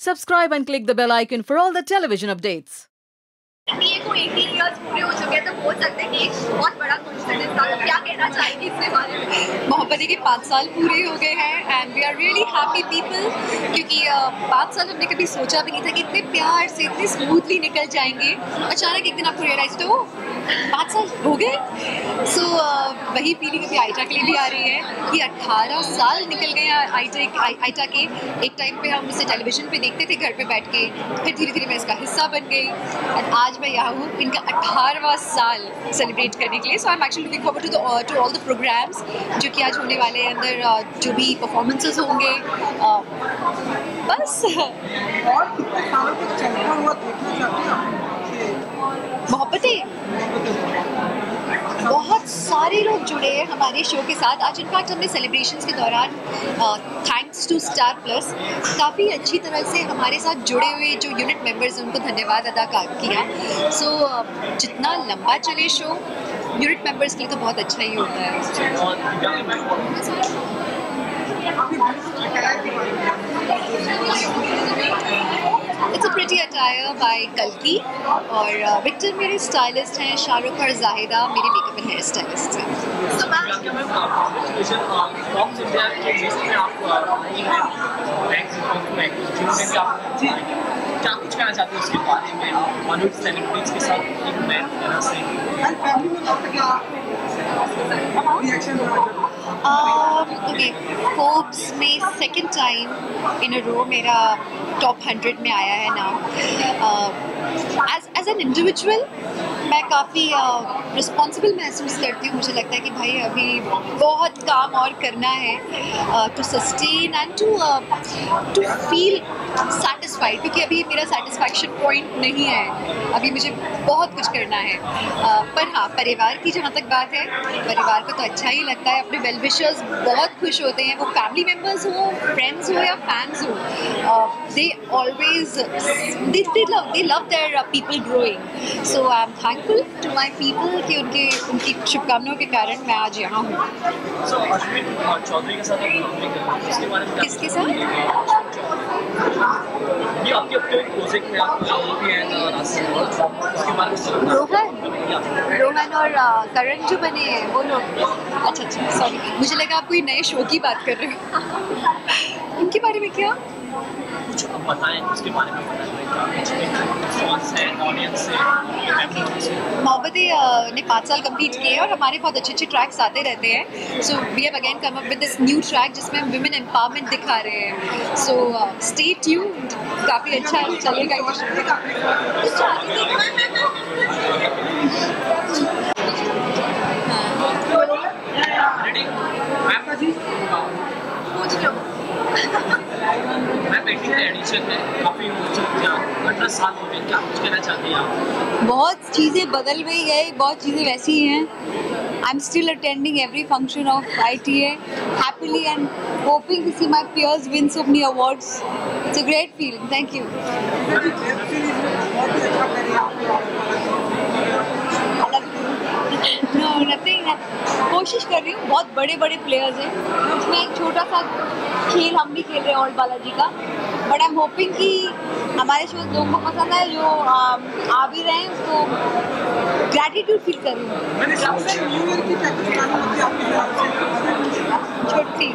Subscribe and click the bell icon for all the television updates. ये को 18 years पूरे हो चुके हैं तो बोल सकते हैं कि एक बहुत बड़ा कोइंसिडेंस था। तो क्या कहना चाहेंगे इसके बारे में? मोहब्बतें के 5 साल पूरे हो गए हैं and we are really happy people, क्योंकि 5 साल हमने कभी सोचा भी नहीं था कि इतने प्यार से इतने स्मूथली निकल जाएंगे। अचानक एक दिन आपको रियलाइज तो 5 साल हो गए। सो वही फीलिंग अभी आयटा के लिए भी आ रही है कि 18 साल निकल गए आयटा के। एक टाइम पे हम उसे टेलीविजन पे देखते थे घर पे बैठ के, फिर धीरे धीरे मैं इसका हिस्सा बन गई एंड आज मैं यहाँ हूँ इनका 18वां साल सेलिब्रेट करने के लिए। So I am actually looking forward to all the programmes जो कि आज होने वाले हैं। अंदर जो भी परफॉर्मेंसेस होंगे बस मोहब्बतें बहुत सारे लोग जुड़े हैं हमारे शो के साथ। आज इनफैक्ट हमने सेलिब्रेशंस के दौरान थैंक्स टू स्टार प्लस काफ़ी अच्छी तरह से हमारे साथ जुड़े हुए जो यूनिट मेंबर्स हैं उनको धन्यवाद अदा किया। सो जितना लंबा चले शो यूनिट मेंबर्स के लिए तो बहुत अच्छा ही होता है। It's a pretty attire by कल्की और विक्टर मेरे स्टाइलिस्ट हैं, शाहरुख और जाहिदा मेरे मेकअप एंड हेयर स्टाइलिस्ट हैं। क्या कुछ कहना चाहते हो उसके बारे में बॉलीवुड सेलिब्रिटीज के साथ एक नए तरह से? ओके, फोर्ब्स में सेकंड टाइम इन अ रो मेरा टॉप 100 में आया है नाम। एज एन इंडिविजुअल मैं काफ़ी रिस्पॉन्सिबल महसूस करती हूँ। मुझे लगता है कि भाई अभी बहुत काम और करना है to sustain and to feel satisfied, क्योंकि अभी मेरा सेटिस्फैक्शन पॉइंट नहीं है, अभी मुझे बहुत कुछ करना है। पर हाँ, परिवार की जहाँ तक बात है, परिवार को तो अच्छा ही लगता है। अपने वेल विशर्स बहुत खुश होते हैं, वो फैमिली मेम्बर्स हो, फ्रेंड्स हो या फैंस हो, they always they love their people growing. So I'm thankful to my people कि उनकी शुभकामनाओं के कारण मैं आज यहाँ हूँ। So अश्विन चौधरी के साथ इसके बारे में किसके साथ? ये आपके प्रोजेक्ट में आप भी हैं उसके बारे में? रोहन और करण जो बने हैं वो लोग। अच्छा सॉरी, मुझे लगा आप कोई नए शो की बात कर रहे हो। उनके बारे में क्या कुछ आप बताएं उसके बारे में? मोहब्बतें ने 5 साल कंप्लीट किए और हमारे बहुत अच्छे अच्छे ट्रैक्स आते रहते हैं। So we have again come up with this new track जिसमें हम विमेन एम्पावरमेंट दिखा रहे हैं। सो स्टे ट्यून्ड, काफ़ी अच्छा चलेगा। बहुत चीज़ें बदल गई है, बहुत चीज़ें वैसी ही हैं। I am still attending every function of ITA happily and hoping to see my peers win so many awards. It's a great feeling. Thank you. No, nothing. कोशिश कर रही हूँ, बहुत बड़े बड़े प्लेयर्स हैं, उसमें एक छोटा सा खेल हम भी खेल रहे हैं ऑल बालाजी का। बट आई एम होपिंग कि हमारे शो लोगों को पसंद है, जो आ भी रहे हैं उसको ग्रैटिट्यूड फील कर रही हूँ। छोटी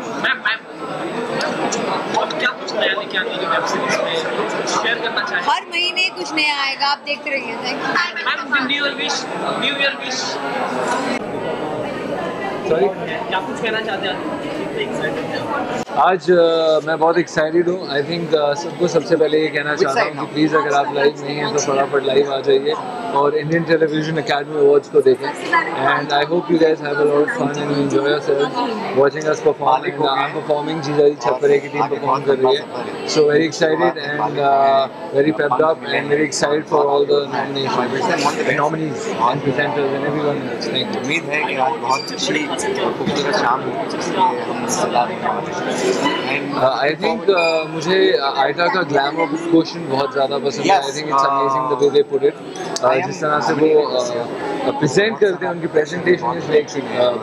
हर महीने कुछ नया आएगा, आप देखते रहिए। क्या कुछ कहना चाहते हैं? आज मैं बहुत एक्साइटेड हूँ। आई थिंक सबको सबसे पहले ये कहना चाहता हूँ कि प्लीज़ अगर आप लाइव नहीं हैं तो फटाफट लाइव आ जाइए और इंडियन टेलीविजन अकेडमी अवार्ड्स को देखें। And I hope you guys have a lot of fun and enjoy yourself watching us perform. And I am performing, जीजाजी छपरे की टीम परफॉर्म कर रही है। So very excited and very pepped up and very excited for all the nominees and presenters and everyone else. Thank you. उम्मीद है कि आज बहुत अच्छी खूबसूरत शाम हो, जिसलिए हम सलाह देंगे। आई थिंक मुझे आयटा का ग्लैमर क्वेश्चन बहुत ज़्यादा पसंद है। आई think it's amazing the way they put it. जिस तरह से वो प्रेजेंट करते हैं, उनकी presentation is like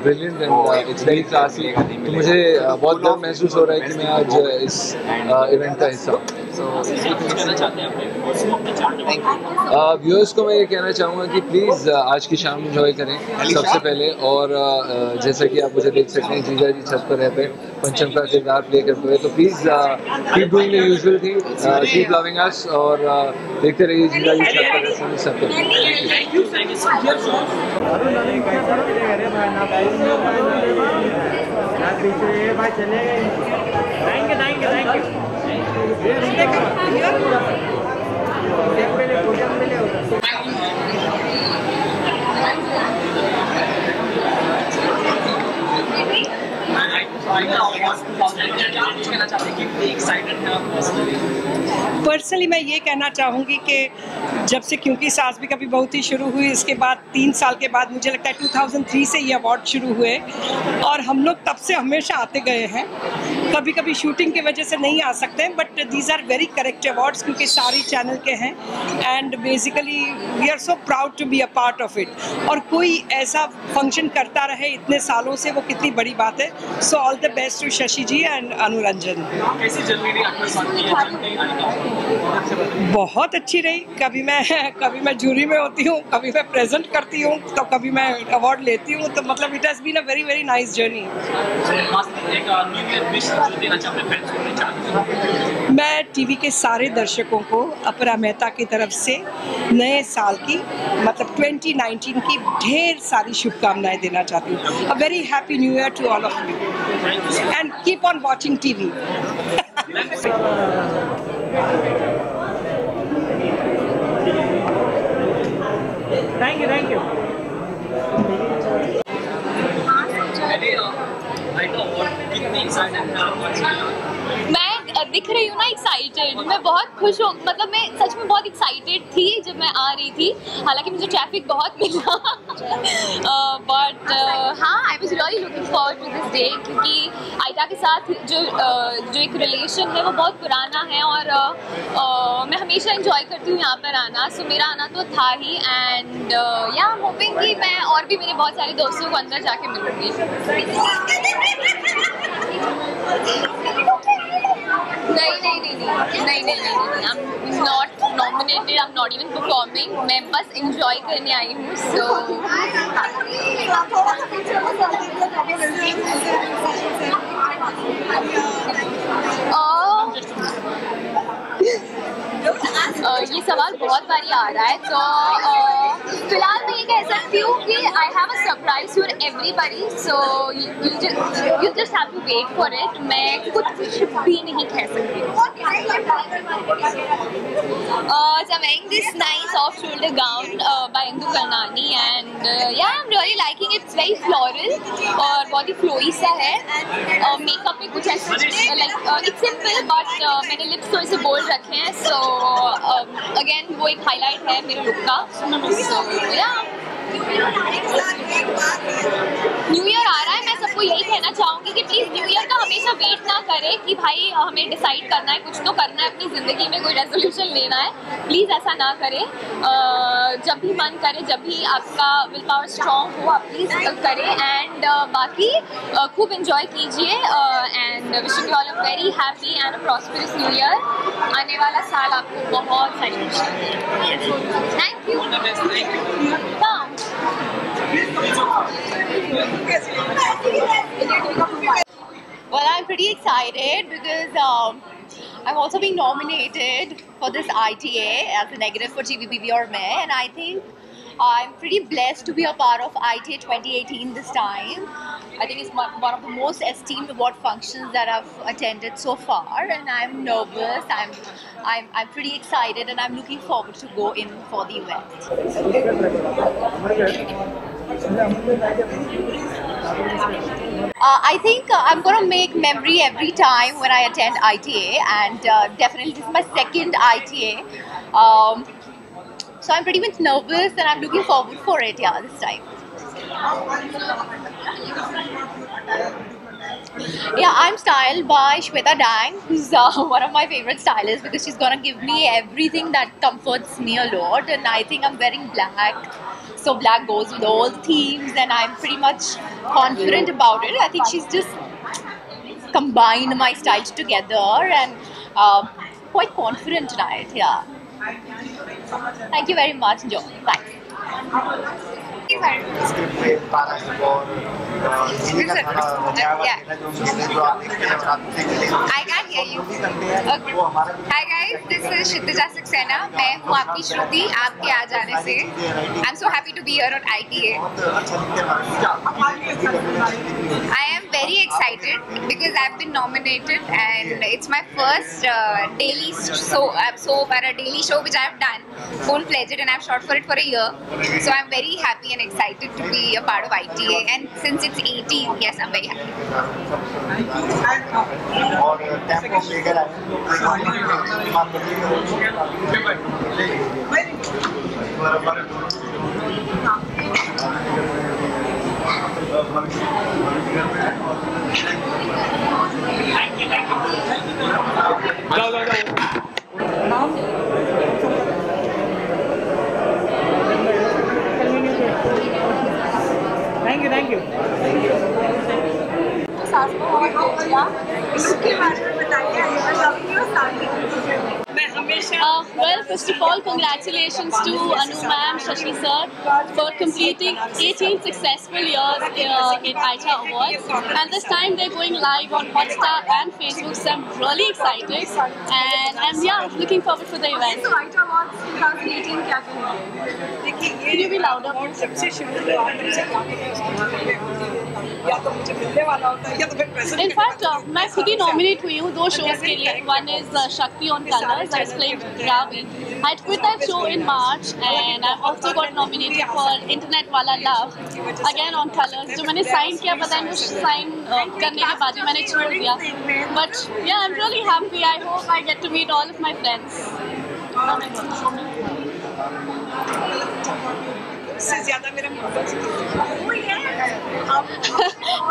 brilliant and it's very classy. तो मुझे बहुत गर्व महसूस हो रहा है कि मैं आज इस इवेंट का हिस्सा हूँ। सो कहना चाहते हैं अपने थैंक यू। व्यूअर्स को मैं ये कहना चाहूँगा कि प्लीज़ आज की शाम एंजॉय करें सबसे पहले, और जैसा कि आप मुझे देख सकते हैं जीजा जी छत पर रहते हैं, पंचम का किरदार प्ले करते हुए, तो please keep doing the usual thing, keep loving अस, और देखते रहिए जीजा जी छत पर रहते हैं सब पर्सनली मैं ये कहना चाहूँगी कि जब से क्योंकि सास भी कभी बहुत ही शुरू हुई, इसके बाद 3 साल के बाद मुझे लगता है 2003 से ये अवार्ड शुरू हुए, और हम लोग तब से हमेशा आते गए हैं। कभी कभी शूटिंग की वजह से नहीं आ सकते हैं, but these are very correct awards क्योंकि सारी चैनल के हैं, and basically we are so proud to be a part of it. और कोई ऐसा फंक्शन करता रहे इतने सालों से, वो कितनी बड़ी बात है। So all the best to Shashi ji and Anuranjan. कैसी जर्नी रही आपके साथ की? बहुत अच्छी रही। कभी मैं जूरी में होती हूँ, कभी मैं प्रेजेंट करती हूँ, तो कभी मैं अवार्ड लेती हूँ, तो मतलब it has been a very very nice journey. मैं टीवी के सारे दर्शकों को अपरा मेहता की तरफ से नए साल की मतलब 2019 की ढेर सारी शुभकामनाएं देना चाहती हूँ। A very happy new year to all of you and keep on watching TV. Thank you. मैं दिख रही हूँ ना एक्साइटेड, मैं बहुत खुश हूँ, मतलब मैं सच में बहुत एक्साइटेड थी जब मैं आ रही थी, हालांकि मुझे ट्रैफिक बहुत मिला बट हाँ, I was really looking forward to this day, क्योंकि आयता के साथ जो एक रिलेशन है वो बहुत पुराना है, और मैं हमेशा एंजॉय करती हूँ यहाँ पर आना। सो मेरा आना तो था ही, एंड या आई एम होपिंग कि मैं और भी मेरे बहुत सारे दोस्तों को अंदर जाके मिलूंगी। नहीं, I'm not nominated, I'm not even performing, मैं बस enjoy करने आई हूँ। ये सवाल बहुत बारी आ रहा है, तो फिलहाल मैं ये कह सकती हूँ कि I have a surprise for everybody, so you just have to wait for it. मैं कुछ भी नहीं कह सकती। So I'm wearing this nice off-shoulder gown by Indu Karnani, and yeah, I'm really liking it. It's very floral और बहुत ही flowy सा है। मेकअप में कुछ ऐसा like it's simple, but मैंने लिप्स थोड़े से बोल्ड रखे हैं, so again वो एक हाईलाइट है मेरे लुक का। So yeah, न्यू ईयर आ रहा है, मैं सबको यही कहना चाहूँगी कि प्लीज़ न्यू ईयर का हमेशा वेट ना करें कि भाई हमें डिसाइड करना है, कुछ तो करना है अपनी ज़िंदगी में, कोई रेजोल्यूशन लेना है। प्लीज़ ऐसा ना करें। जब भी मन करे, जब भी आपका विल पावर स्ट्रॉन्ग हो, आप प्लीज़ करें। एंड बाकी खूब इंजॉय कीजिए, and wishing you all a very happy and a prosperous new year. आने वाला साल आपको बहुत सारी खुशियाँ। Thank you. Well, I'm pretty excited because I'm also being nominated for this ITA as a negative for TVBB or Main, and I think I'm pretty blessed to be a part of ITA 2018 this time. I think it's one of the most esteemed award functions that I've attended so far, and I'm nervous. I'm pretty excited, and I'm looking forward to go in for the event. I think I'm gonna make memory every time when I attend ITA, and definitely this is my second ITA. So I'm pretty much nervous, and I'm looking forward for it. Yeah, this time. Yeah, I'm styled by Shweta Dang, who's one of my favorite stylists, because she's gonna give me everything that comforts me a lot, and I think I'm wearing black, so black goes with all the themes, and I'm pretty much confident about it. I think she's just combined my styles together, and quite confident tonight. Yeah. Thank you very much, Joe. Thanks. Script पे तारा और हिंदी का खाना जो आप देखते हैं आपसे मिले I can't hear you. वो हमारा Hi guys, this is Kshitija Saxena. मैं हूँ आपकी श्रुति आपके आ जाने से. I'm so happy to be here on ITA. I am very excited because I've been nominated and it's my first daily show which I've done full-fledged and I've shot for it for a year. So I'm very happy and excited to be a part of ITA and since it's 18, yes, I'm very happy. और tempo लेकर आए thank you Well, first of all, congratulations to Anu ma'am, Shashi sir for completing 18 successful years in AITA Awards. And this time they're going live on Hotstar and Facebook, so I'm really excited. And I'm looking forward for the event. तो AITA Awards 2018 क्या कहेंगे? देखिए Can you be louder? Award सबसे शुरू या तो मुझे मिलने वाला होता है या तो फिर प्रेजेंट. In fact, मैं खुद ही नॉमिनेट हुई हूँ 2 shows के लिए. One is Shakti on Colors. I was playing Ravi. I quit that show in March and I also got nominated for Internet Wala Love again on Colors. जो मैंने sign किया पता नहीं साइन करने के बाद ही मैंने छोड़ दिया. But yeah, I'm really happy. I hope I get to meet all of my friends. इससे ज़्यादा मेरा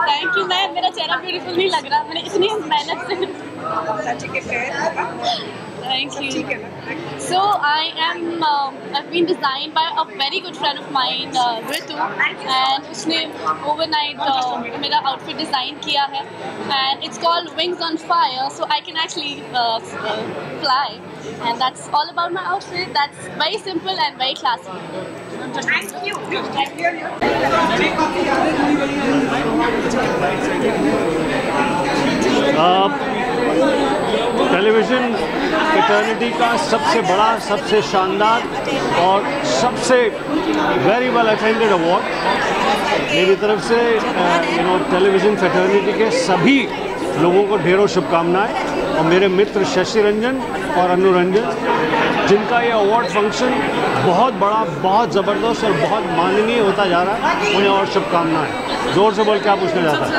थैंक यू मैम. मेरा चेहरा ब्यूटीफुल नहीं लग रहा. मैंने इतनी मेहनत से. Thank you. So I've been designed by a very good friend of mine, Ritu, and उसने overnight मेरा outfit design किया है, and it's called Wings on Fire, so I can actually fly, and that's all about my outfit. That's very simple and very classy. Thank you. Television fraternity का सबसे बड़ा, सबसे शानदार और सबसे वेरी वेल अटेंडेड अवार्ड मेरी तरफ से टेलीविज़न फ्रेटर्निटी के सभी लोगों को ढेरों शुभकामनाएं और मेरे मित्र शशि रंजन और अनु रंजन जिनका ये अवार्ड फंक्शन बहुत बड़ा, बहुत ज़बरदस्त और बहुत माननीय होता जा रहा है, उन्हें और शुभकामनाएं. ज़ोर से बोल क्या पूछना चाहता है?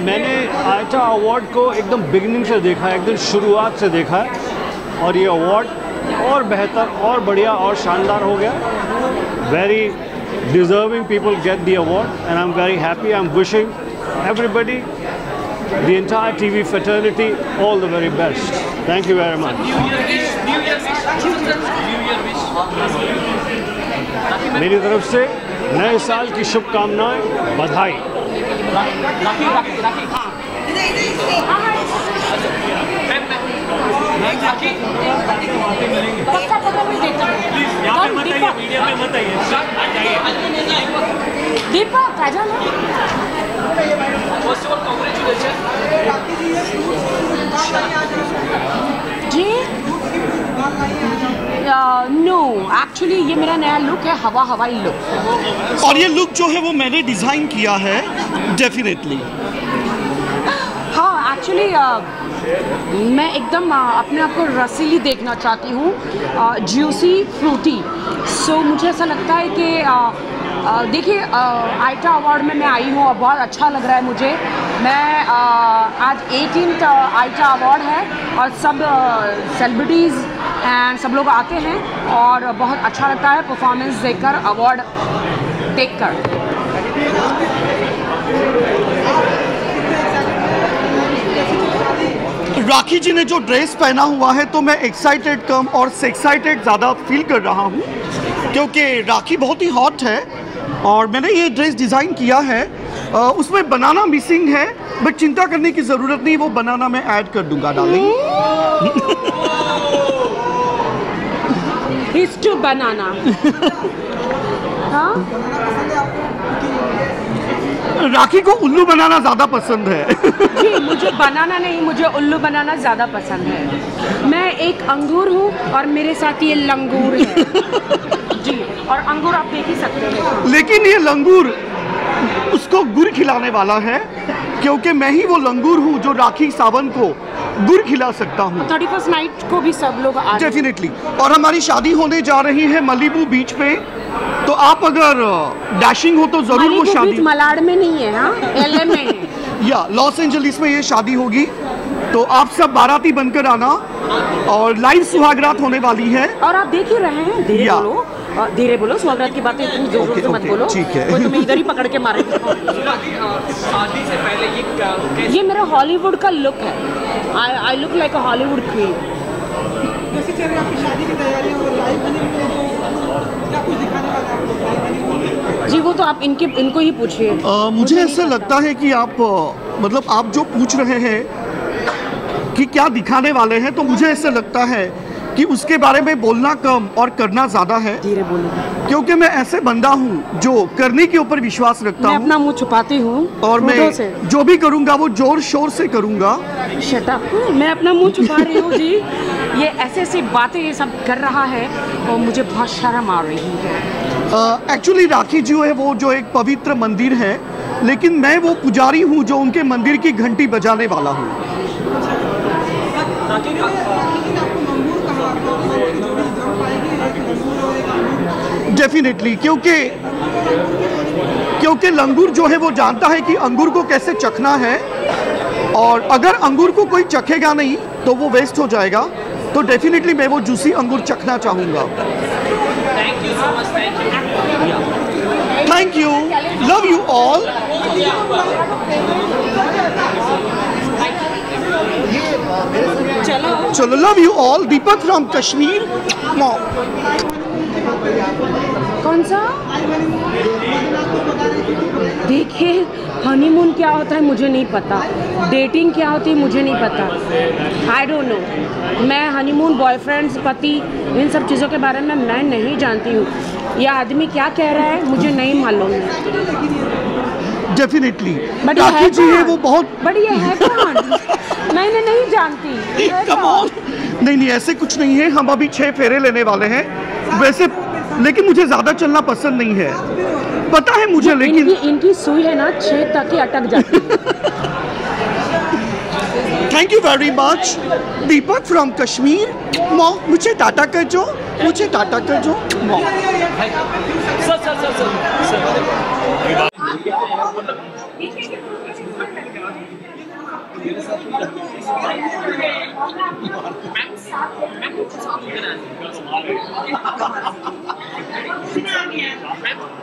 मैंने आइटा अवार्ड को एकदम बिगिनिंग से देखा है, एकदम शुरुआत से देखा है और ये अवार्ड और बेहतर और बढ़िया और शानदार हो गया. Very deserving people get the award and I'm very happy. I'm wishing everybody, the entire TV fraternity, all the very best. Thank you very much. मेरी तरफ से नए साल की शुभकामनाएं, बधाई. दीपक आजा ना. जी नो, एक्चुअली ये मेरा नया लुक है, हवाई लुक. और ये लुक जो है वो मैंने डिज़ाइन किया है डेफिनेटली. हाँ, एक्चुअली मैं एकदम अपने आप को रसीली देखना चाहती हूँ, ज्यूसी, फ्रूटी. सो मुझे ऐसा लगता है कि देखिए आइटा अवार्ड में मैं आई हूँ और बहुत अच्छा लग रहा है मुझे. मैं आज 18th आइटा अवार्ड है और सब सेलिब्रिटीज़ एंड सब लोग आते हैं और बहुत अच्छा लगता है परफॉर्मेंस देखकर, अवार्ड देखकर. राखी जी ने जो ड्रेस पहना हुआ है तो मैं एक्साइटेड कम और एक्साइटेड ज़्यादा फील कर रहा हूँ क्योंकि राखी बहुत ही हॉट है और मैंने ये ड्रेस डिज़ाइन किया है उसमें बनाना मिसिंग है, बट चिंता करने की ज़रूरत नहीं, वो बनाना मैं ऐड कर दूंगा डार्लिंग। It's to banana. हाँ? राखी को उल्लू बनाना ज़्यादा पसंद है। जी, मुझे बनाना नहीं, मुझे उल्लू बनाना ज़्यादा पसंद है। मैं एक अंगूर हूँ और मेरे साथ ये लंगूर है। जी, और अंगूर आप देख ही सकते हैं। लेकिन ये लंगूर उसको गुड़ खिलाने वाला है, क्योंकि मैं ही वो लंगूर हूँ जो राखी सावंत को गुड़ खिला सकता हूँ। 31st नाइट को भी सब लोग आ डेफिनेटली। और हमारी शादी होने जा रही है मलीबू बीच पे, तो आप अगर डैशिंग हो तो जरूर वो शादी मलाड में नहीं है, हाँ, LA में है। या लॉस एंजलिस में ये शादी होगी, तो आप सब बाराती बनकर आना, और लाइव सुहागरात होने वाली है। और आप देख ही रहे हैं, धीरे बोलो, सुहागरात की बातें इतनी जोर से मत बोलो, ठीक है। कोई तुम्हें इधर ही पकड़ के मारे। शादी से पहले ये मेरा हॉलीवुड का लुक है। I look like a Hollywood queen. कैसे चल रही है आपकी शादी की तैयारियां और लाइव हनीमून में क्या कुछ दिखाने वाले हैं? जी, वो तो आप इनको ही पूछिए। मुझे ऐसा लगता है कि आप मतलब आप जो पूछ रहे हैं कि क्या दिखाने वाले हैं, तो मुझे ऐसा लगता है कि उसके बारे में बोलना कम और करना ज़्यादा है। धीरे बोलो। क्योंकि मैं ऐसे बंदा हूँ जो करने के ऊपर विश्वास रखता हूँ। मैं अपना मुंह छुपाती हूँ और मैं जो भी करूँगा वो जोर शोर से करूँगा। शट अप, मैं अपना मुंह छुपा रही हूँ जी। ये ऐसी बातें ये सब कर रहा है और मुझे बहुत शर्म आ रही है। एक्चुअली राखी जो है वो जो एक पवित्र मंदिर है, लेकिन मैं वो पुजारी हूँ जो उनके मंदिर की घंटी बजाने वाला हूँ। डेफिनेटली, क्योंकि लंगूर जो है वो जानता है कि अंगूर को कैसे चखना है, और अगर अंगूर को कोई चखेगा नहीं तो वो वेस्ट हो जाएगा। तो डेफिनेटली मैं वो जूसी अंगूर चखना चाहूँगा। Thank you so much. Thank you, love you all. चलो, love you all. Deepak from Kashmir. कौन सा? देखिए, हनीमून क्या होता है मुझे नहीं पता, डेटिंग क्या होती है मुझे नहीं पता। I don't know. मैं हनीमून, बॉयफ्रेंड्स, पति, इन सब चीज़ों के बारे में मैं नहीं जानती हूँ। यह आदमी क्या कह रहा है मुझे नहीं मालूम है। डेफिनेटली। बट राखी जी है वो बहुत। बट ये है कौन? मैंने नहीं जानती। Come on. नहीं, ऐसे कुछ नहीं है। हम अभी 6 फेरे लेने वाले हैं वैसे, लेकिन मुझे ज़्यादा चलना पसंद नहीं है, पता है मुझे। लेकिन इनकी सुई है ना 6 तक ही अटक जाती है। Thank you very much Deepak from Kashmir. मुझे टाटा कर जो, मुझे टाटा कर जो।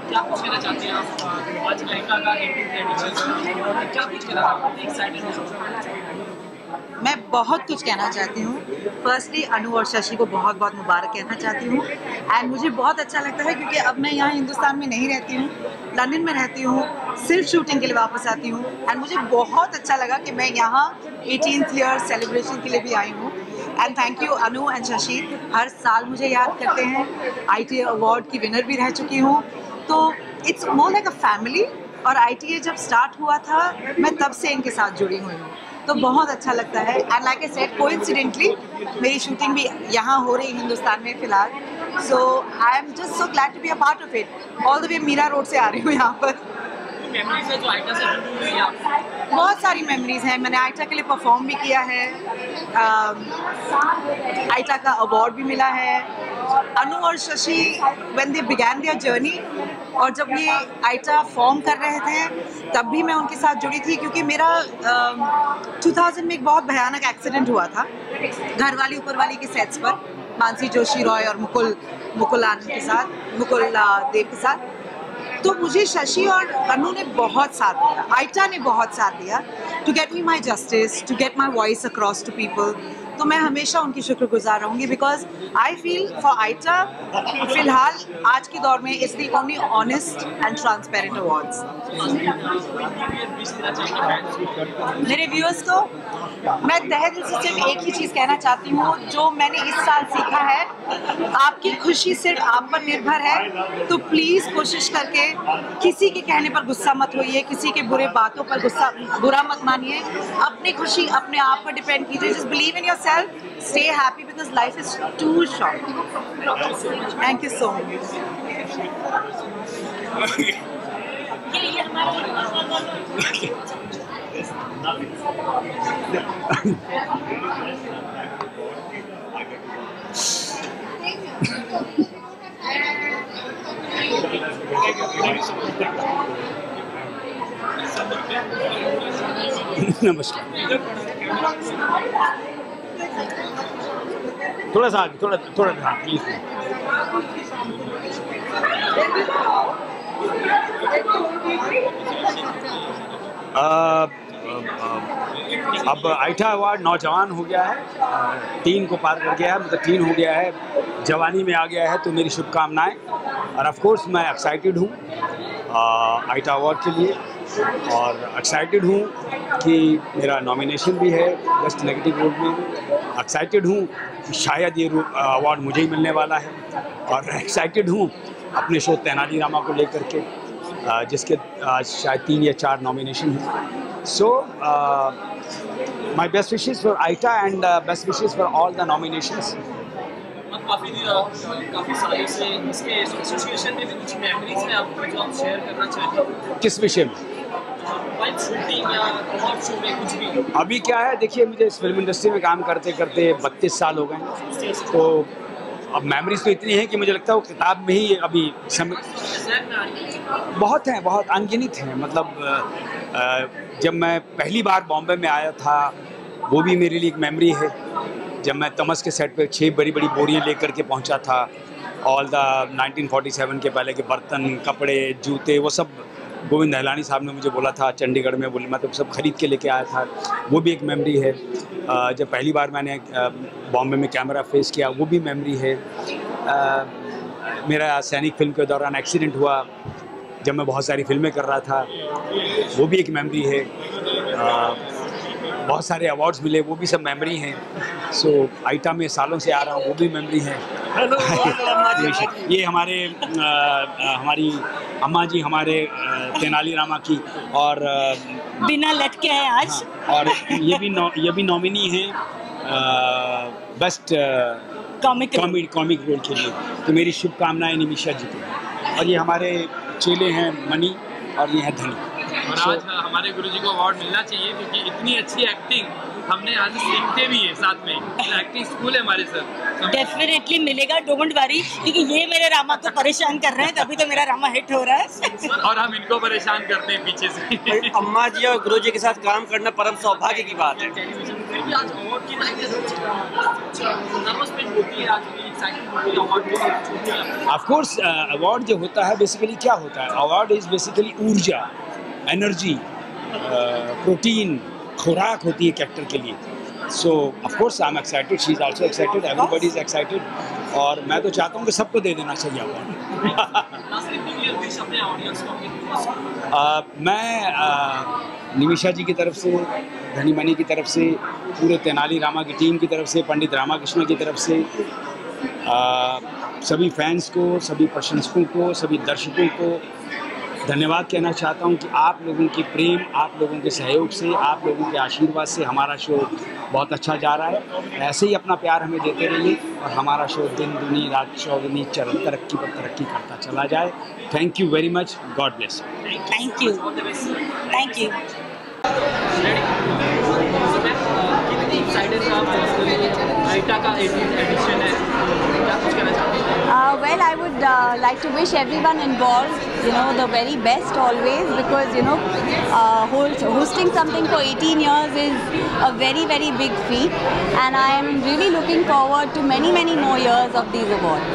क्या कुछ कहना चाहते हैं आप आज लहंगा का क्या कुछ कहना? मैं बहुत कुछ कहना चाहती हूँ। फर्स्टली अनु और शशि को बहुत बहुत मुबारक कहना चाहती हूँ। एंड मुझे बहुत अच्छा लगता है क्योंकि अब मैं यहाँ हिंदुस्तान में नहीं रहती हूँ, लंदन में रहती हूँ, सिर्फ शूटिंग के लिए वापस आती हूँ। एंड मुझे बहुत अच्छा लगा कि मैं यहाँ 18th ईयर सेलिब्रेशन के लिए भी आई हूँ। And thank you Anu and Shashi, हर साल मुझे याद करते हैं। ITA अवार्ड की विनर भी रह चुकी हूँ, तो it's more like a family. और ITA जब स्टार्ट हुआ था मैं तब से इनके साथ जुड़ी हुई हूँ, तो बहुत अच्छा लगता है। And like I said, coincidentally मेरी शूटिंग भी यहाँ हो रही है हिंदुस्तान में फ़िलहाल। So I am just so glad to be a part of it. All the way Mira road से आ रही हूँ यहाँ पर। मेमोरीज है जो आइटा से जुड़ी हुई है आपकी? बहुत सारी मेमोरीज हैं। मैंने आइटा के लिए परफॉर्म भी किया है, आइटा का अवार्ड भी मिला है। अनु और Shashi when they began their journey, और जब ये आइटा फॉर्म कर रहे थे तब भी मैं उनके साथ जुड़ी थी, क्योंकि मेरा 2000 में एक बहुत भयानक एक्सीडेंट हुआ था घरवाली ऊपर वाली के सेट्स पर, मानसी जोशी रॉय और मुकुल आनंद के साथ, मुकुल देव के साथ। तो मुझे शशि और अनु ने बहुत साथ दिया, आइटा ने बहुत साथ दिया, to get me my justice, to get my voice across to people. तो मैं हमेशा उनकी शुक्रगुजार रहूँगी, because I feel for ITA फिलहाल आज के दौर में it's the only honest and transparent awards. मेरे व्यूअर्स को मैं तहे दिल से सिर्फ एक ही चीज़ कहना चाहती हूँ, जो मैंने इस साल सीखा है, आपकी खुशी सिर्फ आप पर निर्भर है, तो प्लीज़ कोशिश करके किसी के कहने पर गुस्सा मत होइए, किसी के बुरे बातों पर बुरा मत मानिए, अपनी खुशी अपने आप पर डिपेंड कीजिए। Just believe in yourself, stay happy because life is too short. Thank you so much. नमस्कार। थोड़ा सा आगे, थोड़ा ध्यान प्लीज। अब आइटा अवार्ड नौजवान हो गया है, 3 को पार कर गया है, मतलब 3 हो गया है, जवानी में आ गया है, तो मेरी शुभकामनाएं। और ऑफ कोर्स मैं एक्साइटेड हूँ आइटा अवार्ड के लिए, और एक्साइटेड हूँ कि मेरा नॉमिनेशन भी है बेस्ट नेगेटिव रोल में। एक्साइटेड हूँ कि शायद ये अवार्ड मुझे ही मिलने वाला है, और एक्साइटेड हूँ अपने शो तेनाली रामा को लेकर के, जिसके आज शायद 3 या 4 नॉमिनेशन हैं। So my best wishes for ITA and best wishes for all the nominations. काफ़ी सालों से इसके एसोसिएशन में भी कुछ मेमोरीज हैं आपको जो आप शेयर करना चाहते हैं? किस विषय में? शूटिंग या शो में कुछ भी? अभी क्या है, देखिए मुझे इस फिल्म इंडस्ट्री में काम करते करते 32 साल हो गए, तो अब मेमोरीज तो इतनी है कि मुझे लगता है वो किताब में ही अभी बहुत हैं, बहुत अनगिनत हैं। मतलब जब मैं पहली बार बॉम्बे में आया था, वो भी मेरे लिए एक मेमोरी है। जब मैं तमस के सेट पे 6 बड़ी बड़ी बोरियां लेकर के पहुंचा था, ऑल द 1947 के पहले के बर्तन, कपड़े, जूते, वो सब गोविंद नहलानी साहब ने मुझे बोला था चंडीगढ़ में, बोले मैं तो सब खरीद के लेके आया था, वो भी एक मेमोरी है। जब पहली बार मैंने बॉम्बे में कैमरा फेस किया, वो भी मेमोरी है। मेरा सैनिक फिल्म के दौरान एक्सीडेंट हुआ, जब मैं बहुत सारी फिल्में कर रहा था, वो भी एक मेमोरी है। बहुत सारे अवार्ड्स मिले, वो भी सब मेमोरी हैं। सो आइटा में सालों से आ रहा हूँ, वो भी मेमोरी है। ये हमारी अम्मा जी हमारे तेनाली रामा की, और बिना लटके हैं आज। हाँ, और ये भी नॉमिनी हैं बेस्ट कॉमिक रोल के लिए। तो मेरी शुभकामनाएं निमिषा जी को। और ये हमारे चेले हैं मनी, और ये हैं धनी। और आज हमारे गुरुजी को अवार्ड मिलना चाहिए, क्योंकि इतनी अच्छी एक्टिंग हमने आज सीखते भी है साथ में। एक्टिंग स्कूल है हमारे सर। डेफिनेटली मिलेगा, डोंट वरी, क्योंकि ये मेरे रामा को परेशान कर रहे हैं, तभी तो मेरा रामा हिट हो रहा है। और हम इनको परेशान करते हैं पीछे से। अम्मा जी और गुरुजी के साथ काम करना परम सौभाग्य की बात है। आज अवार्ड की ऑफ कोर्स अवार्ड जो होता है बेसिकली क्या होता है, अवार्ड इज बेसिकली ऊर्जा, एनर्जी, प्रोटीन, खुराक होती है कैरेक्टर के लिए। सो of course I am excited, she is also excited, everybody is excited, और मैं तो चाहता हूँ कि सबको दे देना चाहिए अवार्ड। मैं निमिषा जी की तरफ से, धनी मनी की तरफ से, पूरे तेनाली रामा की टीम की तरफ से, पंडित रामाकृष्ण की तरफ से, सभी फैंस को, सभी प्रशंसकों को, सभी दर्शकों को धन्यवाद कहना चाहता हूं कि आप लोगों की प्रेम, आप लोगों के सहयोग से, आप लोगों के आशीर्वाद से हमारा शो बहुत अच्छा जा रहा है। ऐसे ही अपना प्यार हमें देते रहिए, और हमारा शो दिन दुनी रात चौगुनी तरक्की पर तरक्की करता चला जाए। Thank you very much, God bless. Thank you, thank you. कितनी एक्साइटेड आप आइटा का एडिशन है, क्या कुछ कहना चाहते हैं? Well, I would like to wish everyone involved, the very best always, because, hosting something for 18 years is a very, very big feat, and I am really looking forward to many, many more years of these awards.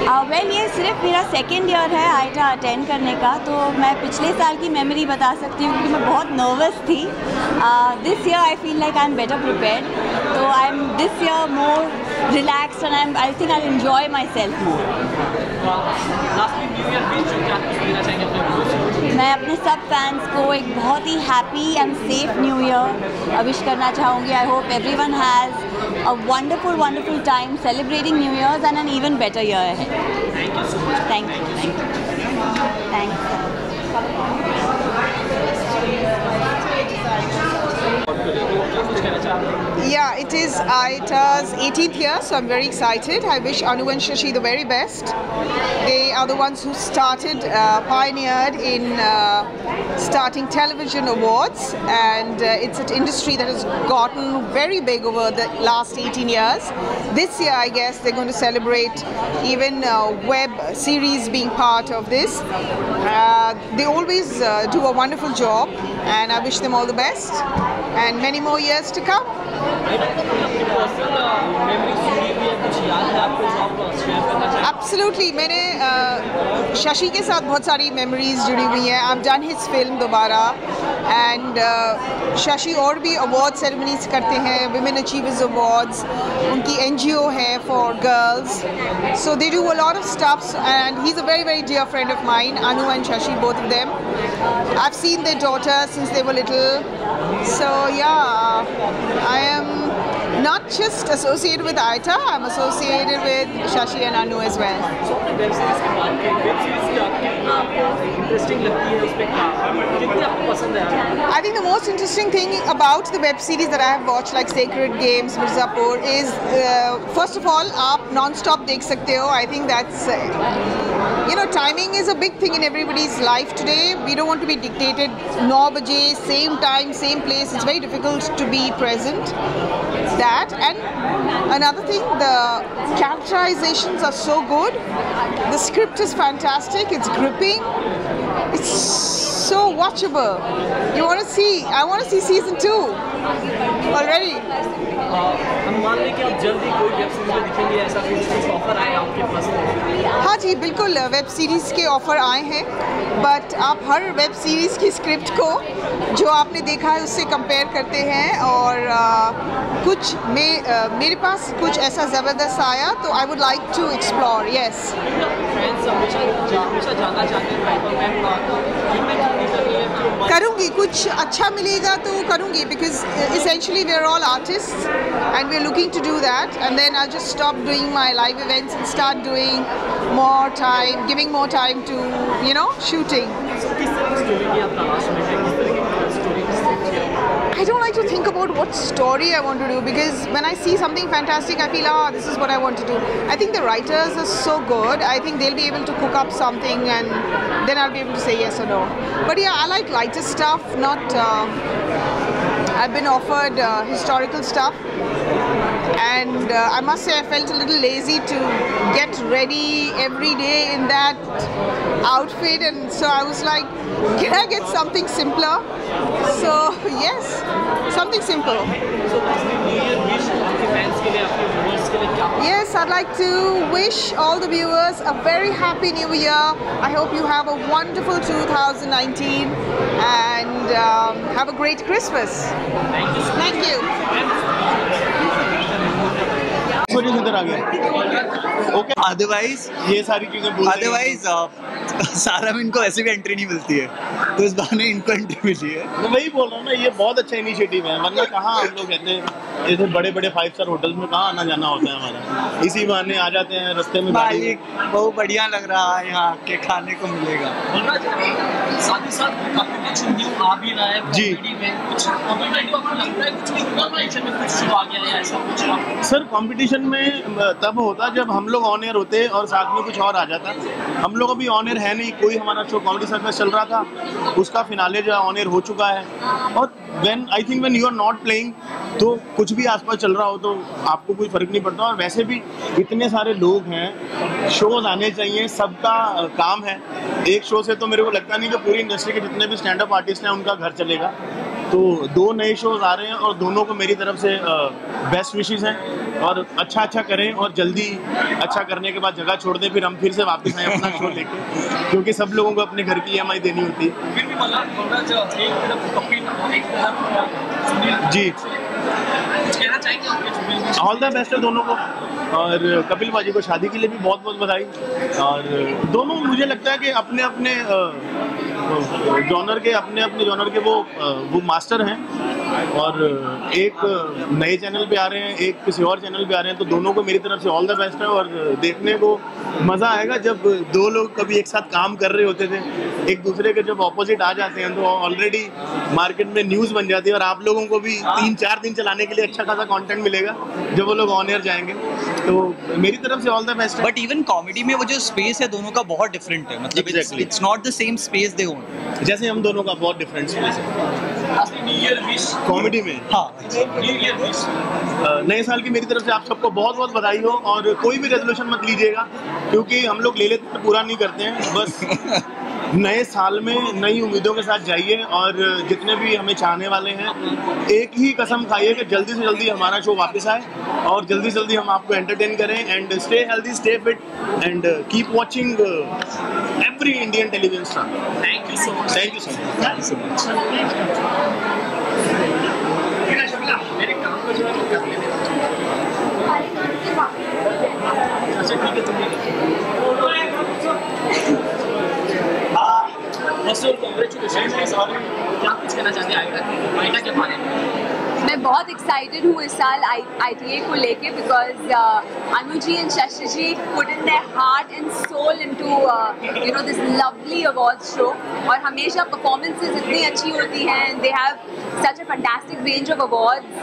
Well ये सिर्फ मेरा second year है आईटा attend करने का, तो मैं पिछले साल की मेमोरी बता सकती हूँ क्योंकि मैं बहुत नर्वस थी. This year I feel like I am better prepared, तो I am this year more relaxed and I think I enjoy myself more. मैं अपने सब फैंस को एक बहुत ही happy and safe new year wish करना चाहूँगी. I hope everyone has a wonderful time celebrating New Year's and an even better year ahead. Thank you so much. Thank you. Thanks. Yeah, it is Aita's 18th year, so I'm very excited. I wish Anu and Shashi the very best. They are the ones who started, pioneered in starting television awards, and it's an industry that has gotten very big over the last 18 years. This year, I guess, they're going to celebrate even web series being part of this. They always do a wonderful job, and I wish them all the best and many more years to come. Absolutely, मैंने शशि के साथ बहुत सारी memories जुड़ी हुई हैं. I've done his film दोबारा, and Shashi और भी अवार्ड सेरेमनीज करते हैं, Women Achievers Awards, उनकी NGO है for girls, so they do a lot of stuff, and he's a very dear friend of mine, Anu and Shashi, both of them. I've seen their daughter since they were little, so yeah, I am not just associated with Aita, I'm associated with Shashi and Anu as well. I think the most interesting thing about the web series that I have watched, like Sacred Games, Mirzapur, is first of all, आप non-stop देख सकते हो. I think that's timing is a big thing in everybody's life today. We don't want to be dictated 9 baje, same time, same place. It's very difficult to be present. That, and another thing, the characterizations are so good. The script is fantastic. It's gripping. It's so watchable. I want to see season 2 already. हम मान लें कि आप जल्दी कोई web series में दिखेंगे, ऐसा कुछ ऑफर आए आपके पास? हाँ जी, बिल्कुल वेब सीरीज़ के ऑफ़र आए हैं, बट आप हर वेब सीरीज़ की स्क्रिप्ट को जो आपने देखा है उससे कंपेयर करते हैं, और कुछ मेरे पास कुछ ऐसा ज़बरदस्त आया, तो I would like to explore. Yes, करूँगी, कुछ अच्छा मिलेगा तो करूँगी, because essentially we are all artists and we are looking to do that, and then I'll just stop doing my live events and start doing more time, giving more time to shooting. I don't like to think about what story I want to do, because when I see something fantastic, I feel, this is what I want to do. I think the writers are so good. I think they'll be able to cook up something, and then I'll be able to say yes or no. But yeah, I like lighter stuff, not... I've been offered historical stuff, and I must say I felt a little lazy to get ready every day in that outfit, and so I was like, can I get something simpler? So yes, something simple. Yes, I'd like to wish all the viewers a very happy new year. I hope you have a wonderful 2019 and have a great Christmas. Thank you. Okay, otherwise ये सारी चीजें otherwise सारा इनको ऐसे भी entry नहीं मिलती है, तो इस बहाने इनको एंट्री मिली है. मैं वही बोल रहा हूँ ना, ये बहुत अच्छा इनिशिएटिव है, वरना कहाँ हम लोग कहते हैं जैसे बड़े 5 स्टार होटल्स में कहाँ आना जाना होता है हमारा, इसी बहाने आ जाते हैं रास्ते में. मालिक बहुत बढ़िया लग रहा है, यहाँ के खाने को मिलेगा. साथ ही साथ काफी कुछ न्यू आ भी रहा है जी में, कुछ कुछ आ गया है ऐसा कुछ? सर कंपटीशन में तब होता जब हम लोग ऑन एयर होते और साथ में कुछ और आ जाता. हम लोग अभी ऑन एयर है नहीं, कोई हमारा शो कॉमेडी सर्कस चल रहा था, उसका फिनाले जो ऑन एयर हो चुका है, और when you are not playing तो कुछ भी आसपास चल रहा हो तो आपको कोई फर्क नहीं पड़ता. और वैसे भी इतने सारे लोग हैं, शोज आने चाहिए, सबका काम है. एक शो से तो मेरे को लगता नहीं कि पूरी इंडस्ट्री के जितने भी स्टैंड अप आर्टिस्ट हैं उनका घर चलेगा. तो 2 नए शोज आ रहे हैं और दोनों को मेरी तरफ से बेस्ट विशेस हैं और अच्छा करें और जल्दी अच्छा करने के बाद जगह छोड़ दें, फिर हम फिर से वापस आए अपना शो लेके, क्योंकि सब लोगों को अपने घर की EMI देनी होती है। जी, ऑल द बेस्ट है दोनों को, और कपिल भाजी को शादी के लिए भी बहुत बहुत बधाई। और दोनों मुझे लगता है कि अपने अपने जॉनर के वो मास्टर हैं, और एक नए चैनल पे आ रहे हैं, एक किसी और चैनल पे आ रहे हैं, तो दोनों को मेरी तरफ से ऑल द बेस्ट है। और देखने को मज़ा आएगा जब 2 लोग कभी एक साथ काम कर रहे होते थे, एक दूसरे के जब ऑपोजिट आ जाते हैं तो ऑलरेडी मार्केट में न्यूज़ बन जाती है, और आप लोगों को भी 3-4 दिन चलाने के लिए अच्छा खासा कंटेंट मिलेगा जब वो लोग ऑन एयर जाएंगे। तो मेरी तरफ से ऑल द बेस्ट है। बट इवन कॉमेडी में वो जो स्पेस है दोनों का बहुत डिफरेंट है, मतलब it's not the same space they own, जैसे हम दोनों का बहुत डिफरेंट स्पेस है कॉमेडी में। हाँ, नए साल की मेरी तरफ से आप सबको बहुत बहुत बधाई हो, और कोई भी रेजोल्यूशन मत लीजिएगा, क्योंकि हम लोग ले लेते हैं पूरा नहीं करते हैं। बस नए साल में नई उम्मीदों के साथ जाइए, और जितने भी हमें चाहने वाले हैं एक ही कसम खाइए कि जल्दी से जल्दी हमारा शो वापस आए और जल्दी से जल्दी हम आपको एंटरटेन करें। And stay healthy, stay fit, and keep watching every Indian television star. Thank you so much. Thank you so much. मेरे काम को जो है कर लेने। अच्छा ठीक है, तुम क्या कुछ कहना चाहते हैं आइटा के बारे में? मैं बहुत एक्साइटेड हूँ इस साल ITA को लेके, because Anu ji and Shashi ji put in their heart and soul into this lovely award show, और हमेशा परफॉर्मेंसेस इतनी अच्छी होती हैं, they have such a fantastic range of awards,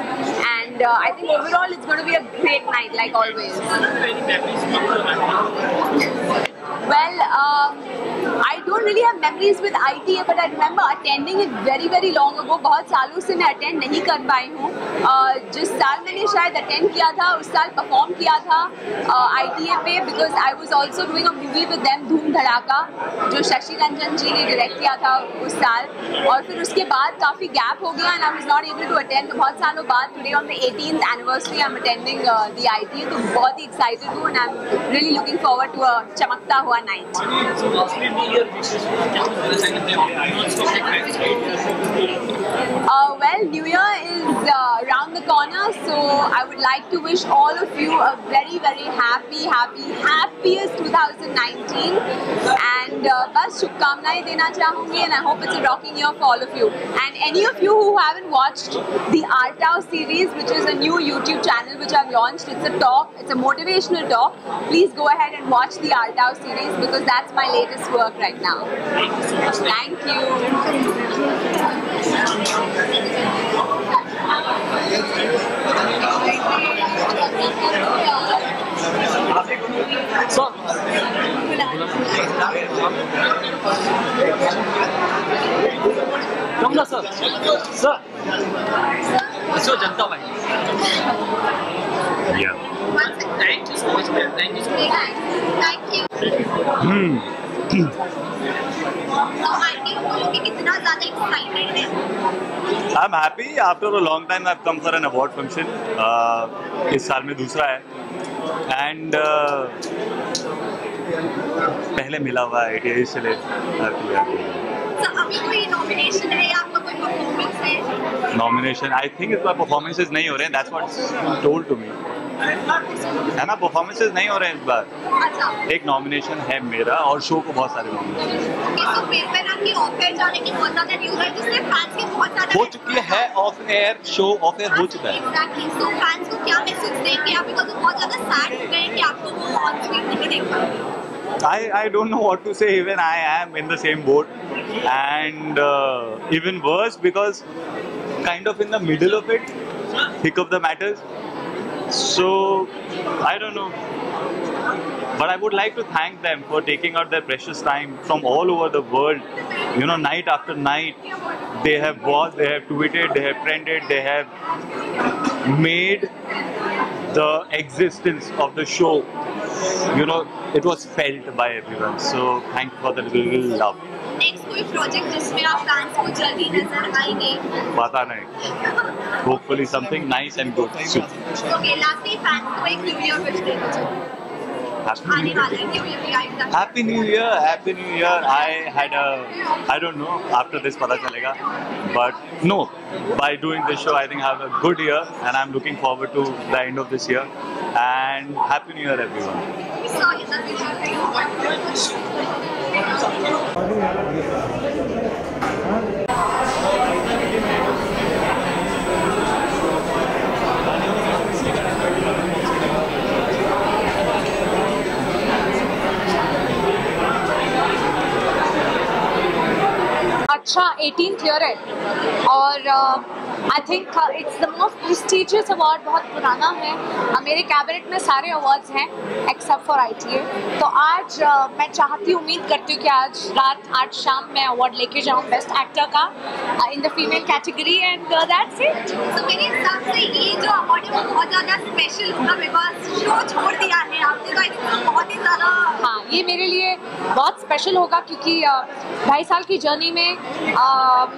and I think overall it's going to be a great night like always. Well, I don't really have memories with ITA, but I remember attending it very very long ago. बहुत सालों से मैं attend नहीं कर पाई हूँ। जिस साल मैंने शायद अटेंड किया था उस साल परफॉर्म किया था ITA पे, because I was also doing a movie with them, धूम धड़ाका, जो शशि रंजन जी ने डायरेक्ट किया था उस साल, और फिर उसके बाद काफ़ी गैप हो गया and I was not able to attend. तो बहुत सालों बाद today on the 18th anniversary I am attending the ITA, तो बहुत ही एक्साइटेड हूँ and I am really looking forward to a चमकता हुआ night. Well, New Year is around the corner, so I would like to wish all of you a very very happiest 2019, and बस शुभकामनाएं देना चाहूँगी, and I hope it's a rocking year for all of you. And any of you who haven't watched the Art House series, which is a new YouTube channel which I've launched, it's a motivational talk. Please go ahead and watch the Art House series, because that's my latest work right now. Thank you. So, come on, sir. Sir. So, Janta bhai. Yeah. Thank you so much, man. Thank you so much. Thank you. I'm happy. After a long time, I've come for an award function. इस साल में दूसरा है, and पहले मिला हुआ है ITA, इसलिए अभी कोई नॉमिनेशन है या आपका कोई परफॉर्मेंस है? नॉमिनेशन, I think इस बार performances नहीं हो रहे हैं. That's what's told to me. है ना, परफॉर्मेंसेस नहीं हो रहे हैं इस बार. एक नॉमिनेशन है मेरा, और शो को बहुत सारे हो चुकी है. Of air show off air हो चुका है. I don't know what to say. Even I am in the same boat, and even worse, because kind of in the middle of it, thick of the matters. So I don't know, but I would like to thank them for taking out their precious time from all over the world. You know, night after night, they have watched, they have tweeted, they have trended, they have made the existence of the show, you know, it was felt by everyone. So thank you for the little love. Next कोई project जिसमें आप fans को जल्दी नजर आएंगे? पता नहीं. Hopefully something nice and good soon. Okay, lastly fans को एक न्यू ईयर विश देना चाहिए. आने वाला है न्यू ईयर भी आएगा. Happy New Year, Happy New Year. I don't know, after this पता चलेगा. But no, by doing this show I think I have a good year and I'm looking forward to the end of this year. And Happy New Year everyone. Sorry, sir, we have अच्छा 18th year है और आई think it's the most prestigious award. बहुत पुराना है. मेरे cabinet में सारे awards हैं एक्सेप्ट फॉर ITA. तो आज मैं चाहती उम्मीद करती हूँ कि आज शाम मैं अवार्ड लेके जाऊँ बेस्ट एक्टर का in the female category and that's it. तो मेरे हिसाब से ये जो अवार्ड है वो बहुत ज़्यादा स्पेशल होगा बिकॉज शो छोड़ दिया है आपने. तो बहुत ही ज़्यादा हाँ ये मेरे लिए बहुत स्पेशल होगा क्योंकि 2.5 साल की जर्नी में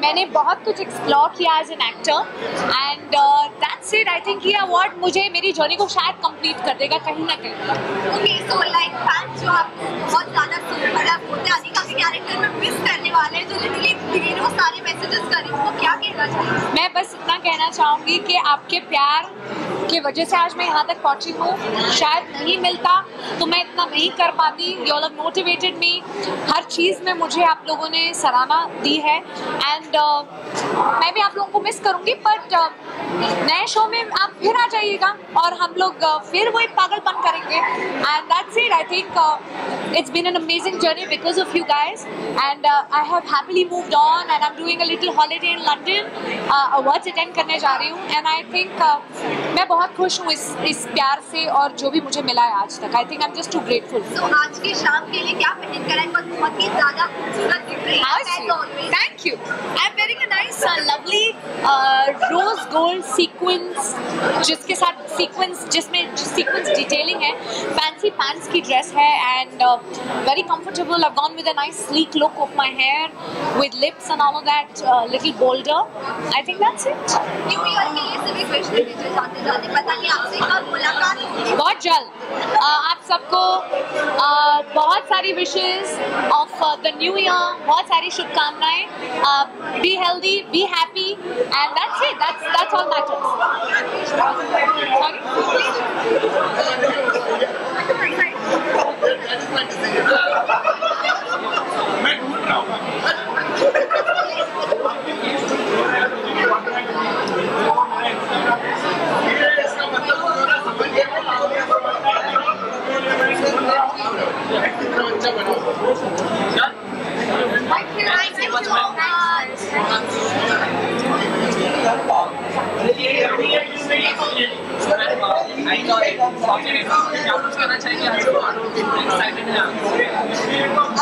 मैंने बहुत कुछ एक्सप्लोर किया as an actor and that's it. I think ये अवार्ड मुझे मेरी जर्नी को शायद कंप्लीट कर देगा कहीं ना कहीं. ओके, सो लाइक फैंस जो आपको बहुत ज़्यादा मतलब होते अनिका के कैरेक्टर में मिस करने वाले हैं जो लिटरली वो सारे मैसेजेस कर रही हूँ, वो क्या कहना चाहिए? मैं बस इतना कहना चाहूँगी कि आपके प्यार की वजह से आज मैं यहाँ तक पहुँची हूँ. शायद नहीं मिलता तो मैं इतना नहीं कर पाती. You all have motivated me. हर चीज़ में मुझे आप लोगों ने सराहना दी है एंड मैं भी आप लोगों को मिस करूँगी. बट नए शो में आप फिर आ जाइएगा और हम लोग फिर वो एक पागलपन करेंगे and that's it. I think it's been an amazing journey because of you guys and I have happily moved on and I am doing a little holiday in London. Awards attend करने जा रही हूँ and I think मैं बहुत खुश हूँ इस प्यार से और जो भी मुझे मिला है आज तक. I think I am just too grateful. तो आज की शाम के लिए क्या पहन कर आए? बहुत ही ज़्यादा खूबसूरत दिख रही है. Thank you. I am wearing a nice lovely rose gold sequence जिसमें सीक्वेंस डिटेलिंग है. फैंसी पैंट्स की ड्रेस है and very comfortable. I gone with a nice sleek look of my hair with lips and all of that little bolder. I think that's it. New year के लिए सभी wish दीजिए जाते पता नहीं आपसे कब मुलाकात होगी. बहुत जल्द. आप सबको बहुत सारी wishes of the new year. बहुत सारी शुभकामनाएं. Be healthy, be happy and that's it. That's all matters.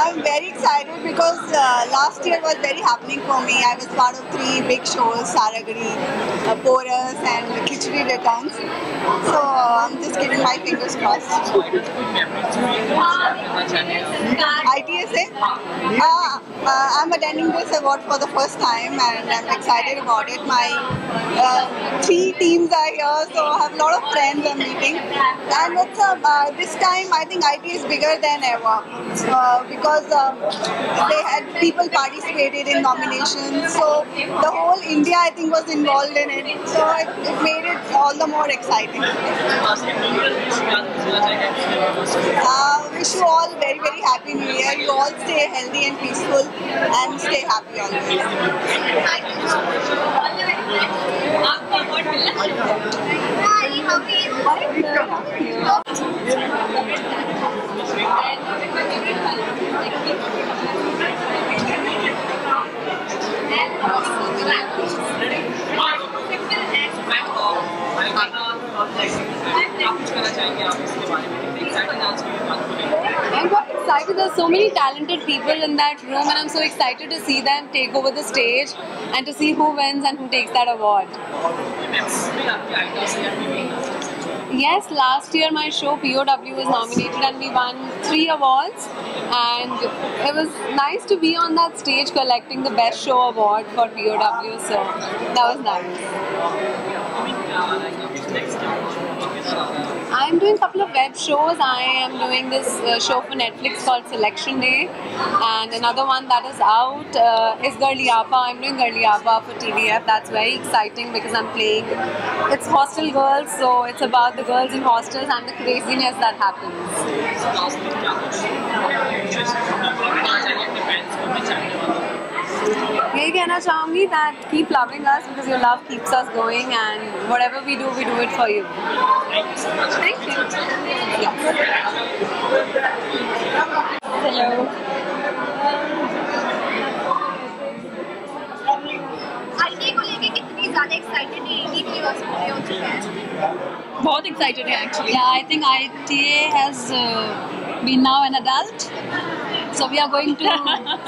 I'm very excited because last year was very happening for me. I was part of 3 big shows, Saragari, Porous and Khichdi Returns. So I'm just giving my fingers crossed. ITSA? I'm attending this award for the first time and I'm excited about it. My 3 teams are here, so I have a lot of friends I'm meeting. And it's this time I think IT is bigger than ever because they had people participated in nominations. So the whole India I think was involved in it. So it made it all the more exciting. Wish you all very very happy New Year. You all stay healthy and peaceful and stay happy always. I'm quite excited. There's so many talented people in that room and I'm so excited to see them take over the stage and to see who wins and who takes that award. Yes, last year my show POW was nominated and we won 3 awards, and it was nice to be on that stage collecting the best show award for POW, so that was nice. I'm doing a couple of web shows. I am doing this show for Netflix called Selection Day, and another one that is out is Garliapa. I'm doing Garliapa for TVF. That's very exciting because I'm playing, it's hostel girls, so it's about the girls in hostels and the craziness that happens. यही कहना चाहूँगी that keep loving us because your love keeps us going, and whatever we do it for you. Thank you. Hello. ITA को लेके कितनी ज़्यादा excited है? 80 viewers पूरे हो चुके हैं। बहुत excited है actually. Yeah, I think ITA has been now an adult. So we are going to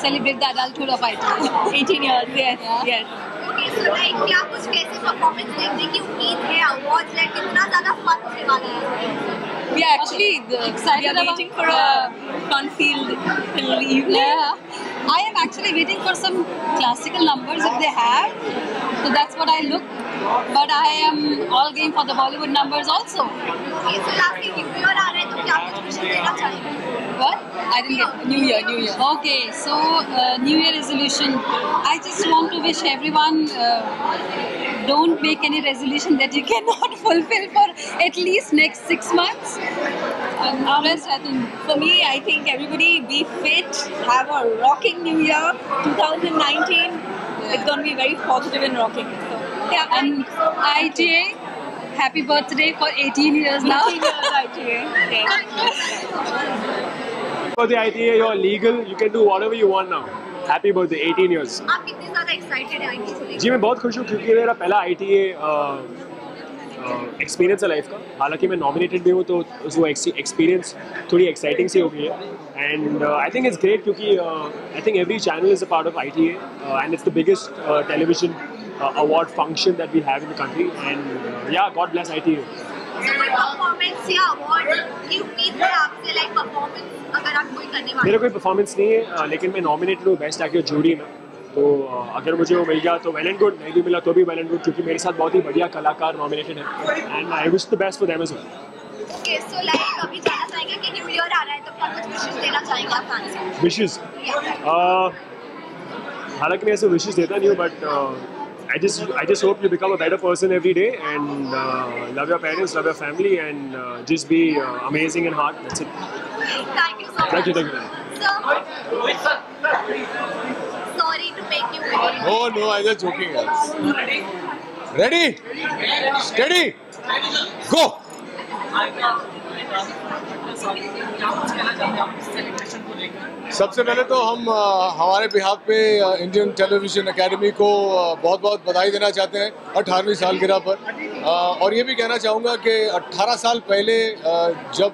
celebrate the adulthood of ITA. 18 years, yes, yes. Okay, so like क्या कुछ कैसे परफॉर्मेंस देखने की उम्मीद है? अवार्ड्स लाइक कितना ज़्यादा फन होने वाला है? We are actually excited. We are waiting for a fun-filled evening. Yeah, I am actually waiting for some classical numbers if they have. So that's what I look. But I am all game for the Bollywood numbers also. Okay, so lastly, New Year आ रहा है तो क्या कुछ wish देना चाहेंगे? What? I didn't get New Year. Okay, so New Year resolution. I just want to wish everyone don't make any resolution that you cannot fulfill for at least next 6 months. Rest, I think. For me, I think everybody be fit, have a rocking New Year, 2019. It's going to be very positive and rocking. So, yeah, and ITA, happy birthday for 18 years now. 18 years ITA. For the ITA, you're legal. You can do whatever you want now. Happy birthday, 18 years. आप कितने ज़्यादा excited हैं ITA को लेकर? जी मैं बहुत खुश हूँ क्योंकि मेरा पहला ITA एक्सपीरियंस है लाइफ का. हालांकि मैं नॉमिनेटेड भी हूँ तो वो एक्सपीरियंस थोड़ी एक्साइटिंग सी हो गई है. And I think it's great क्योंकि I think every channel is a part of ITA and it's the biggest television award function that we have in the country, and yeah, God bless ITA. कोई performance या award की उम्मीद है आपसे, like performance अगर आप कोई करने वाले? मेरा कोई परफॉर्मेंस नहीं है लेकिन मैं नॉमिनेटेड हूँ बेस्ट एक्टर जूरी में, तो अगर मुझे वो मिल गया तो वेल एंड गुड, नहीं भी मिला तो भी वेल एंड गुड क्योंकि मेरे साथ बहुत ही बढ़िया कलाकार नॉमिनेटेड है and I wish the best for them as well. Okay, so like अभी जानना चाहेंगे कि न्यू ईयर आ रहा है तो क्या कुछ विशेष देना चाहेंगे आप फैंस को? विशेष हालांकि मैं ऐसे विशेष देता नहीं हूँ but I just hope you become a better person every day and love your parents, love your family, and just be amazing in heart. That's it. Thank you so much. Thank you. So, sorry to make you wait. Oh no, I'm just joking. Ready? Steady? Go! सबसे पहले तो हम हमारे behalf पे Indian television academy को बहुत बहुत बधाई देना चाहते हैं 18वीं सालगिरह पर, और ये भी कहना चाहूँगा कि 18 साल पहले जब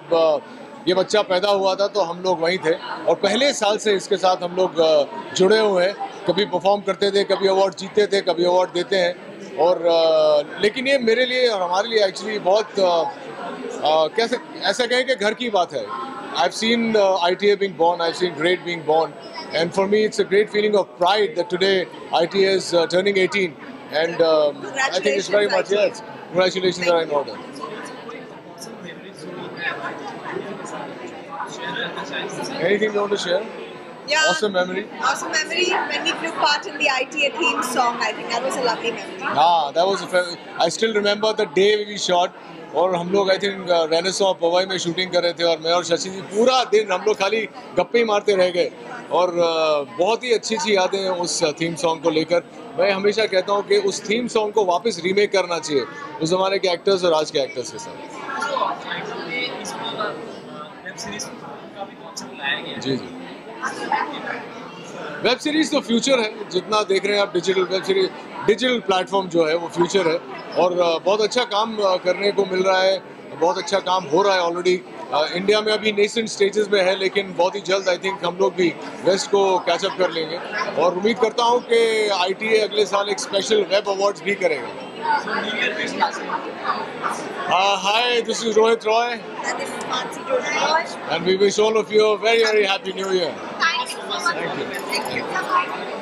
ये बच्चा पैदा हुआ था तो हम लोग वहीं थे और पहले साल से इसके साथ हम लोग जुड़े हुए हैं. कभी परफॉर्म करते थे, कभी अवार्ड जीतते थे, कभी अवार्ड देते हैं, और लेकिन ये मेरे लिए और हमारे लिए एक्चुअली बहुत कैसे ऐसा कहें कि घर की बात है. I've seen ITA being born, I've seen Great being born, and for me it's a great feeling of pride that today ITA is turning 18, and I think it's very much, yes, congratulations are in order. Anything you want to share? Yeah. Awesome memory. Awesome memory when we took part in the ITA theme song. I think that was a lovely memory. that was I still remember the day we shot. और हम लोग I think renaissance Pawai में shooting कर रहे थे और मैं और शशि जी पूरा दिन हम लोग खाली गप्पे ही मारते रह गए और बहुत ही अच्छी यादें हैं उस थीम सॉन्ग को लेकर. मैं हमेशा कहता हूँ कि उस थीम सॉन्ग को वापस रीमेक करना चाहिए उस ज़माने के एक्टर्स और आज के एक्टर्स के साथ. जी वेब सीरीज़ तो फ्यूचर है. जितना देख रहे हैं आप digital web series, digital platform जो है वो फ्यूचर है और बहुत अच्छा काम करने को मिल रहा है, बहुत अच्छा काम हो रहा है ऑलरेडी. इंडिया में अभी नेसेंट स्टेजेस में है लेकिन बहुत ही जल्द आई थिंक हम लोग भी वेस्ट को कैचअप कर लेंगे और उम्मीद करता हूँ कि ITA अगले साल एक स्पेशल वेब अवार्ड्स भी करेगा. Hi, this is Rohit Roy. And this is Mansi Joshi. And we wish all of you a very, very happy New Year. Thank you so much. Thank you. Thank you.